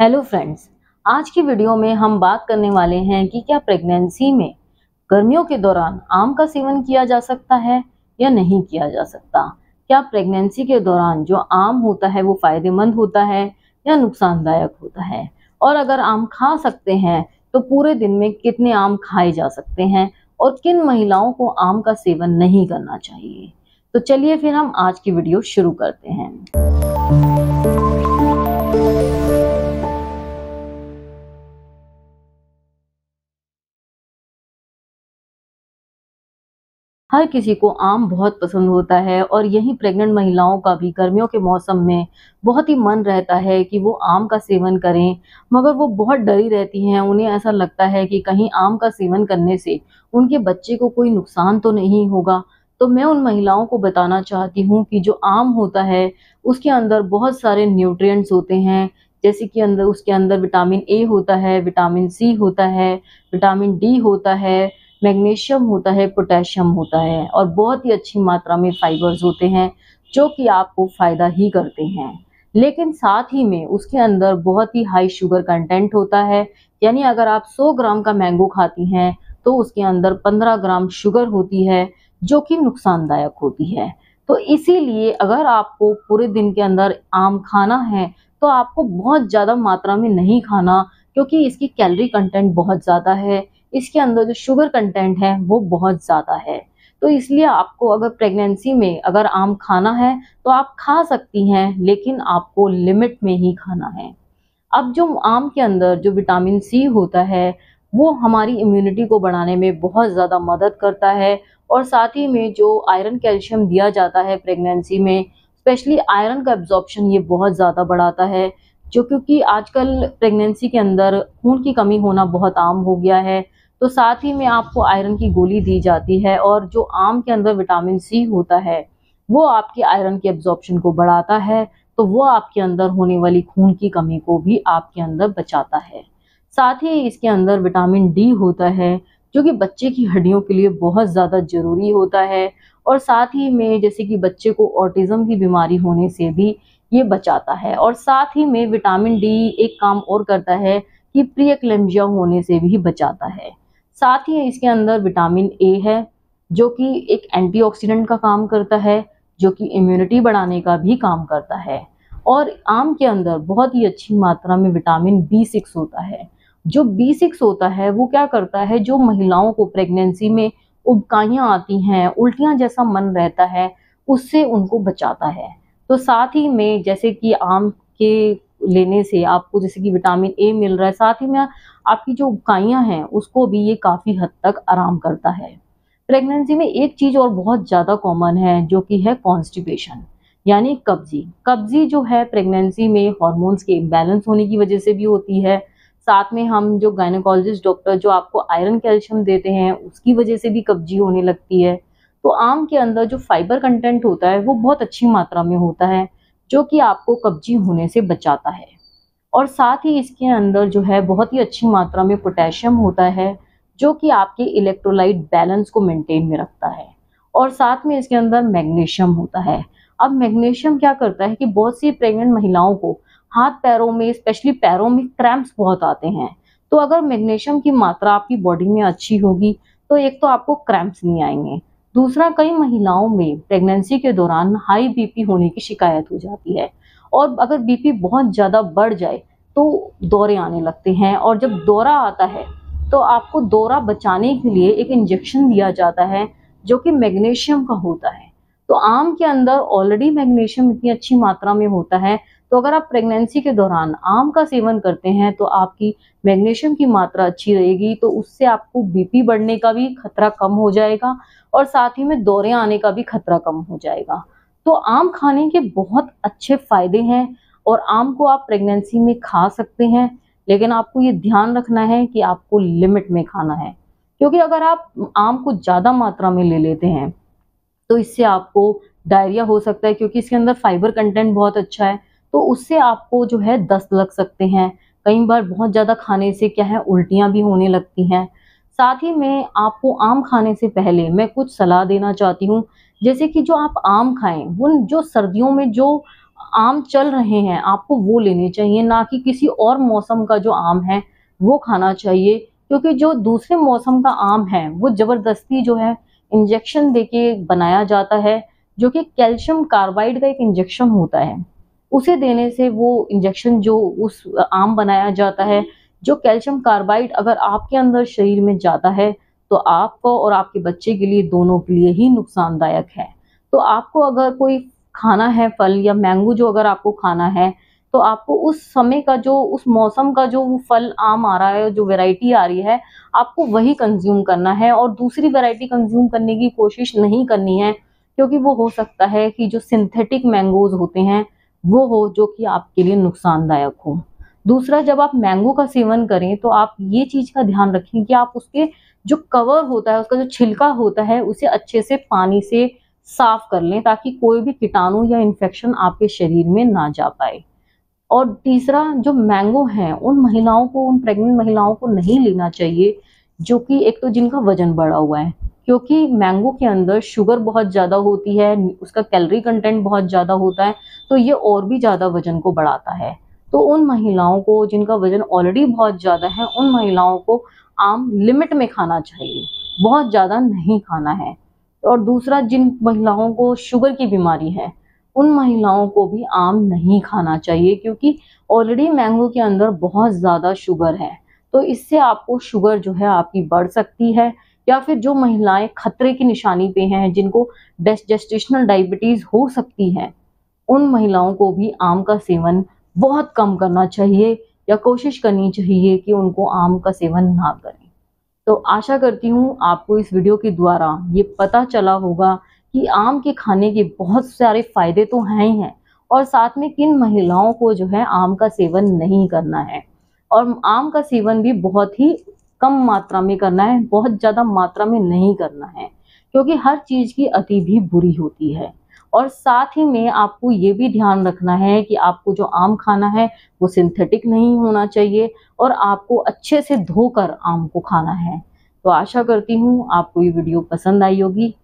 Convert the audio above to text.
Hello friends. आज की video में हम बात करने वाले हैं कि क्या प्रेगनेंसी में गर्मियों के दौरान आम का सेवन किया जा सकता है या नहीं किया जा सकता। क्या प्रेगनेंसी के दौरान जो आम होता है वो फायदेमंद होता है या नुकसानदायक होता है, और अगर आम खा सकते हैं तो पूरे दिन में कितने आम खाए जा सकते हैं और किन महिलाओं को आम का सेवन नहीं करना चाहिए। तो चलिए फिर हम आज की वीडियो शुरू करते हैं। हर किसी को आम बहुत पसंद होता है और यही प्रेग्नेंट महिलाओं का भी गर्मियों के मौसम में बहुत ही मन रहता है कि वो आम का सेवन करें, मगर वो बहुत डरी रहती हैं। उन्हें ऐसा लगता है कि कहीं आम का सेवन करने से उनके बच्चे को कोई नुकसान तो नहीं होगा। तो मैं उन महिलाओं को बताना चाहती हूँ कि जो आम होता है उसके अंदर बहुत सारे न्यूट्रिएंट्स होते हैं, जैसे कि उसके अंदर विटामिन ए होता है, विटामिन सी होता है, विटामिन डी होता है, मैग्नीशियम होता है, पोटेशियम होता है और बहुत ही अच्छी मात्रा में फाइबर्स होते हैं जो कि आपको फ़ायदा ही करते हैं। लेकिन साथ ही में उसके अंदर बहुत ही हाई शुगर कंटेंट होता है, यानी अगर आप 100 ग्राम का मैंगो खाती हैं तो उसके अंदर 15 ग्राम शुगर होती है जो कि नुकसानदायक होती है। तो इसीलिए अगर आपको पूरे दिन के अंदर आम खाना है तो आपको बहुत ज़्यादा मात्रा में नहीं खाना, क्योंकि इसकी कैलोरी कंटेंट बहुत ज़्यादा है, इसके अंदर जो शुगर कंटेंट है वो बहुत ज़्यादा है। तो इसलिए आपको अगर प्रेगनेंसी में अगर आम खाना है तो आप खा सकती हैं, लेकिन आपको लिमिट में ही खाना है। अब जो आम के अंदर जो विटामिन सी होता है वो हमारी इम्यूनिटी को बढ़ाने में बहुत ज़्यादा मदद करता है, और साथ ही में जो आयरन कैल्शियम दिया जाता है प्रेगनेंसी में, स्पेशली आयरन का एब्जॉर्प्शन ये बहुत ज़्यादा बढ़ाता है। जो क्योंकि आजकल प्रेगनेंसी के अंदर खून की कमी होना बहुत आम हो गया है, तो साथ ही में आपको आयरन की गोली दी जाती है, और जो आम के अंदर विटामिन सी होता है वो आपके आयरन के एब्जॉर्प्शन को बढ़ाता है, तो वो आपके अंदर होने वाली खून की कमी को भी आपके अंदर बचाता है। साथ ही इसके अंदर विटामिन डी होता है जो कि बच्चे की हड्डियों के लिए बहुत ज़्यादा ज़रूरी होता है, और साथ ही में जैसे कि बच्चे को ऑटिज़म की बीमारी होने से भी ये बचाता है। और साथ ही में विटामिन डी एक काम और करता है कि प्री एक्लेम्जिया होने से भी बचाता है। साथ ही इसके अंदर विटामिन ए है जो कि एक एंटीऑक्सीडेंट का काम करता है, जो कि इम्यूनिटी बढ़ाने का भी काम करता है। और आम के अंदर बहुत ही अच्छी मात्रा में विटामिन बी6 होता है। जो बी6 होता है वो क्या करता है, जो महिलाओं को प्रेगनेंसी में उबकाइयाँ आती हैं, उल्टियाँ जैसा मन रहता है, उससे उनको बचाता है। तो साथ ही में जैसे कि आम के लेने से आपको जैसे कि विटामिन ए मिल रहा है, साथ ही में आपकी जो उबकाइयाँ हैं उसको भी ये काफ़ी हद तक आराम करता है। प्रेगनेंसी में एक चीज़ और बहुत ज़्यादा कॉमन है जो कि है कॉन्स्टिपेशन, यानी कब्जी। कब्जी जो है प्रेगनेंसी में हार्मोन्स के इम्बैलेंस होने की वजह से भी होती है। साथ में हम जो गायनेकोलॉजिस्ट डॉक्टर जो आपको आयरन कैल्शियम देते हैं उसकी वजह से भी कब्जी होने लगती है। तो आम के अंदर जो फाइबर कंटेंट होता है वो बहुत अच्छी मात्रा में होता है जो कि आपको कब्जी होने से बचाता है। और साथ ही इसके अंदर जो है बहुत ही अच्छी मात्रा में पोटेशियम होता है जो कि आपके इलेक्ट्रोलाइट बैलेंस को मेंटेन में रखता है। और साथ में इसके अंदर मैग्नीशियम होता है। अब मैग्नीशियम क्या करता है कि बहुत सी प्रेग्नेंट महिलाओं को हाथ पैरों में, स्पेशली पैरों में क्रैम्प्स बहुत आते हैं। तो अगर मैग्नीशियम की मात्रा आपकी बॉडी में अच्छी होगी तो एक तो आपको क्रैम्प्स नहीं आएंगे, दूसरा कई महिलाओं में प्रेगनेंसी के दौरान हाई बीपी होने की शिकायत हो जाती है, और अगर बीपी बहुत ज़्यादा बढ़ जाए तो दौरे आने लगते हैं। और जब दौरा आता है तो आपको दौरा बचाने के लिए एक इंजेक्शन दिया जाता है जो कि मैग्नीशियम का होता है। तो आम के अंदर ऑलरेडी मैग्नीशियम इतनी अच्छी मात्रा में होता है, तो अगर आप प्रेगनेंसी के दौरान आम का सेवन करते हैं तो आपकी मैग्नीशियम की मात्रा अच्छी रहेगी, तो उससे आपको बीपी बढ़ने का भी खतरा कम हो जाएगा और साथ ही में दौरे आने का भी खतरा कम हो जाएगा। तो आम खाने के बहुत अच्छे फायदे हैं, और आम को आप प्रेगनेंसी में खा सकते हैं, लेकिन आपको ये ध्यान रखना है कि आपको लिमिट में खाना है। क्योंकि अगर आप आम को ज़्यादा मात्रा में ले लेते हैं तो इससे आपको डायरिया हो सकता है, क्योंकि इसके अंदर फाइबर कंटेंट बहुत अच्छा है, तो उससे आपको जो है दस्त लग सकते हैं। कई बार बहुत ज़्यादा खाने से क्या है, उल्टियाँ भी होने लगती हैं। साथ ही में आपको आम खाने से पहले मैं कुछ सलाह देना चाहती हूँ, जैसे कि जो आप आम खाएं वो जो सर्दियों में जो आम चल रहे हैं आपको वो लेने चाहिए, ना कि किसी और मौसम का जो आम है वो खाना चाहिए। क्योंकि जो दूसरे मौसम का आम है वो ज़बरदस्ती जो है इंजेक्शन देके बनाया जाता है, जो कि कैल्शियम कार्बाइड का एक इंजेक्शन होता है। उसे देने से वो इंजेक्शन जो उस आम बनाया जाता है, जो कैल्शियम कार्बाइड अगर आपके अंदर शरीर में जाता है तो आपको और आपके बच्चे के लिए दोनों के लिए ही नुकसानदायक है। तो आपको अगर कोई खाना है फल या मैंगो जो अगर आपको खाना है, तो आपको उस समय का जो उस मौसम का जो वो फल आम आ रहा है, जो वैरायटी आ रही है, आपको वही कंज़्यूम करना है और दूसरी वैरायटी कंज़्यूम करने की कोशिश नहीं करनी है। क्योंकि वो हो सकता है कि जो सिंथेटिक मैंगोज़ होते हैं, वो हो जो कि आपके लिए नुकसानदायक हो। दूसरा, जब आप मैंगो का सेवन करें तो आप ये चीज़ का ध्यान रखें कि आप उसके जो कवर होता है, उसका जो छिलका होता है, उसे अच्छे से पानी से साफ कर लें ताकि कोई भी कीटाणु या इन्फेक्शन आपके शरीर में ना जा पाए। और तीसरा, जो मैंगो है उन महिलाओं को, उन प्रेग्नेंट महिलाओं को नहीं लेना चाहिए जो कि एक तो जिनका वजन बढ़ा हुआ है, क्योंकि मैंगो के अंदर शुगर बहुत ज़्यादा होती है, उसका कैलोरी कंटेंट बहुत ज़्यादा होता है, तो ये और भी ज़्यादा वजन को बढ़ाता है। तो उन महिलाओं को जिनका वजन ऑलरेडी बहुत ज़्यादा है, उन महिलाओं को आम लिमिट में खाना चाहिए, बहुत ज़्यादा नहीं खाना है। और दूसरा, जिन महिलाओं को शुगर की बीमारी है, उन महिलाओं को भी आम नहीं खाना चाहिए, क्योंकि ऑलरेडी मैंगो के अंदर बहुत ज़्यादा शुगर है। तो इससे आपको शुगर जो है आपकी बढ़ सकती है। या फिर जो महिलाएं खतरे की निशानी पे हैं, जिनको जेस्टेशनल डायबिटीज़ हो सकती है, उन महिलाओं को भी आम का सेवन बहुत कम करना चाहिए या कोशिश करनी चाहिए कि उनको आम का सेवन ना करें। तो आशा करती हूँ आपको इस वीडियो के द्वारा ये पता चला होगा कि आम के खाने के बहुत सारे फ़ायदे तो हैं ही हैं, और साथ में किन महिलाओं को जो है आम का सेवन नहीं करना है। और आम का सेवन भी बहुत ही कम मात्रा में करना है, बहुत ज़्यादा मात्रा में नहीं करना है, क्योंकि हर चीज़ की अति भी बुरी होती है। और साथ ही में आपको ये भी ध्यान रखना है कि आपको जो आम खाना है वो सिंथेटिक नहीं होना चाहिए, और आपको अच्छे से धोकर आम को खाना है। तो आशा करती हूँ आपको ये वीडियो पसंद आई होगी।